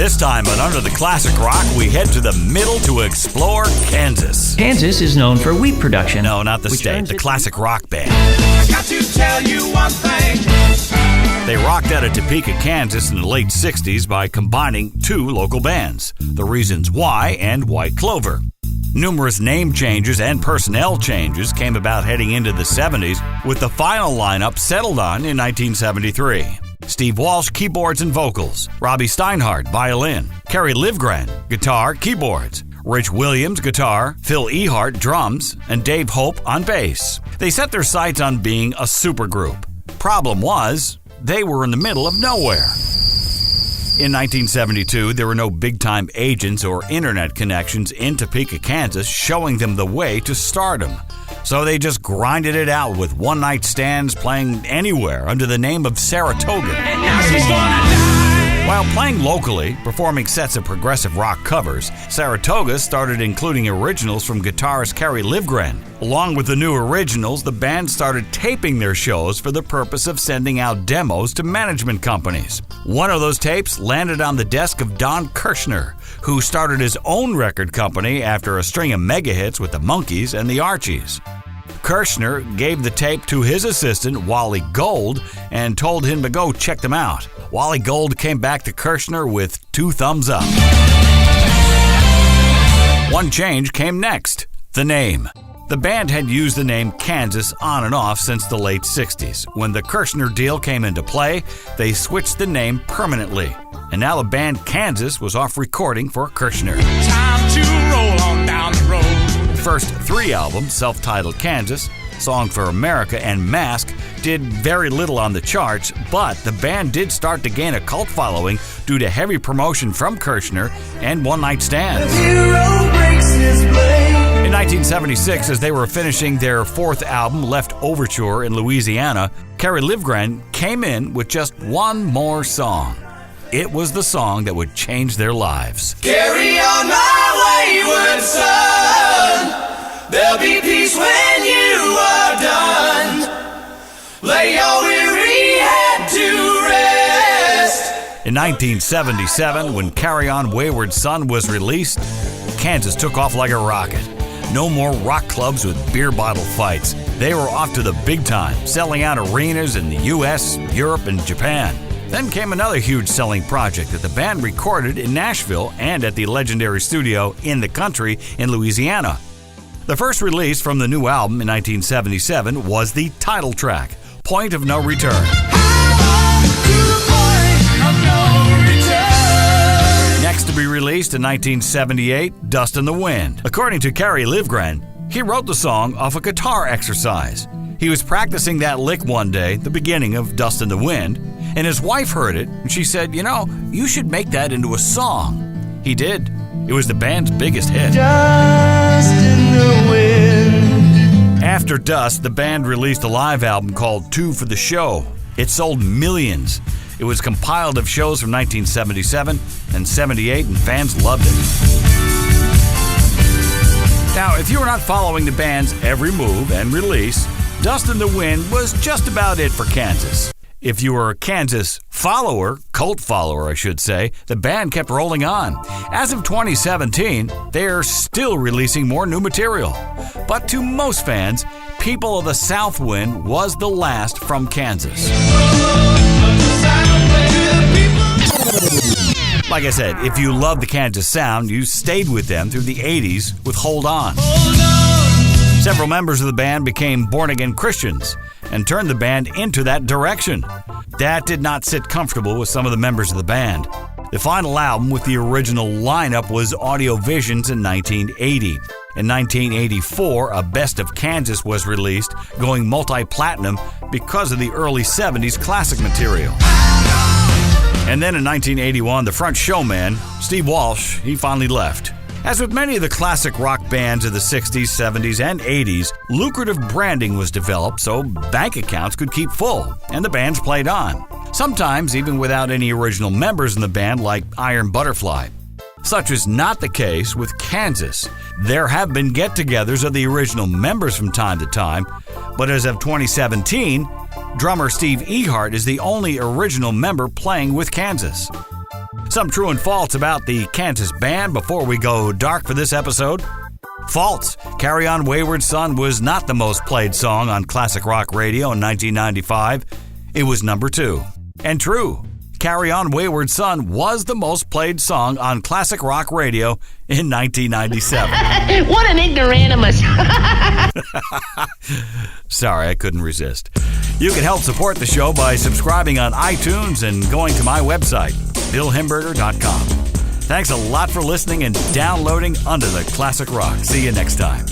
This time on Under the Classic Rock, we head to the middle to explore Kansas. Kansas is known for wheat production. No, not the state, the classic rock band. I got to tell you one thing. They rocked out of Topeka, Kansas in the late 60s by combining two local bands, The Reasons Why and White Clover. Numerous name changes and personnel changes came about heading into the 70s, with the final lineup settled on in 1973. Steve Walsh, keyboards and vocals. Robbie Steinhardt, violin. Kerry Livgren, guitar, keyboards. Rich Williams, guitar. Phil Ehart, drums. And Dave Hope on bass. They set their sights on being a supergroup. Problem was, they were in the middle of nowhere. In 1972, there were no big-time agents or internet connections in Topeka, Kansas showing them the way to stardom. So they just grinded it out with one-night stands playing anywhere under the name of Saratoga. And now she's gonna die. While playing locally, performing sets of progressive rock covers, Saratoga started including originals from guitarist Kerry Livgren. Along with the new originals, the band started taping their shows for the purpose of sending out demos to management companies. One of those tapes landed on the desk of Don Kirshner, who started his own record company after a string of mega hits with the Monkees and the Archies. Kirshner gave the tape to his assistant, Wally Gold, and told him to go check them out. Wally Gold came back to Kirshner with 2 thumbs up. One change came next, the name. The band had used the name Kansas on and off since the late 60s. When the Kirshner deal came into play, they switched the name permanently. And now the band Kansas was off recording for Kirshner. Time to roll on down the road. The first 3 albums, self-titled Kansas, Song for America, and Mask, did very little on the charts, but the band did start to gain a cult following due to heavy promotion from Kirshner and one-night stands. In 1976, as they were finishing their 4th album, Left Overture in Louisiana, Kerry Livgren came in with just one more song. It was the song that would change their lives. Carry on my wayward son. There'll be peace when you are done. Lay your weary head to rest. In 1977, when Carry On Wayward Son was released, Kansas took off like a rocket. No more rock clubs with beer bottle fights. They were off to the big time, selling out arenas in the US, Europe, and Japan. Then came another huge selling project that the band recorded in Nashville and at the legendary studio In the Country in Louisiana. The first release from the new album in 1977 was the title track, Point of No Return. Next to be released in 1978, Dust in the Wind. According to Kerry Livgren, he wrote the song off a guitar exercise. He was practicing that lick one day, the beginning of Dust in the Wind, and his wife heard it, and she said, you should make that into a song. He did. It was the band's biggest hit. Dust in the wind. After Dust, the band released a live album called Two for the Show. It sold millions. It was compiled of shows from 1977 and 78, and fans loved it. Now, if you were not following the band's every move and release, Dust in the Wind was just about it for Kansas. If you were a Kansas follower, cult follower I should say, the band kept rolling on. As of 2017, they're still releasing more new material. But to most fans, People of the South Wind was the last from Kansas. Like I said, if you love the Kansas sound, you stayed with them through the 80s with Hold On. Several members of the band became born-again Christians and turned the band into that direction. That did not sit comfortable with some of the members of the band. The final album with the original lineup was Audio Visions in 1980. In 1984, a Best of Kansas was released, going multi-platinum because of the early 70s classic material. And then in 1981, the front showman, Steve Walsh, he finally left. As with many of the classic rock bands of the 60s, 70s, and 80s, lucrative branding was developed so bank accounts could keep full, and the bands played on. Sometimes even without any original members in the band like Iron Butterfly. Such is not the case with Kansas. There have been get-togethers of the original members from time to time, but as of 2017, drummer Steve Ehart is the only original member playing with Kansas. Some true and false about the Kansas band before we go dark for this episode. False. Carry On Wayward Son was not the most played song on classic rock radio in 1995. It was number 2. And true. Carry On Wayward Son was the most played song on classic rock radio in 1997. What an ignoramus. Sorry, I couldn't resist. You can help support the show by subscribing on iTunes and going to my website, BillHemberger.com. Thanks a lot for listening and downloading Under the Classic Rock. See you next time.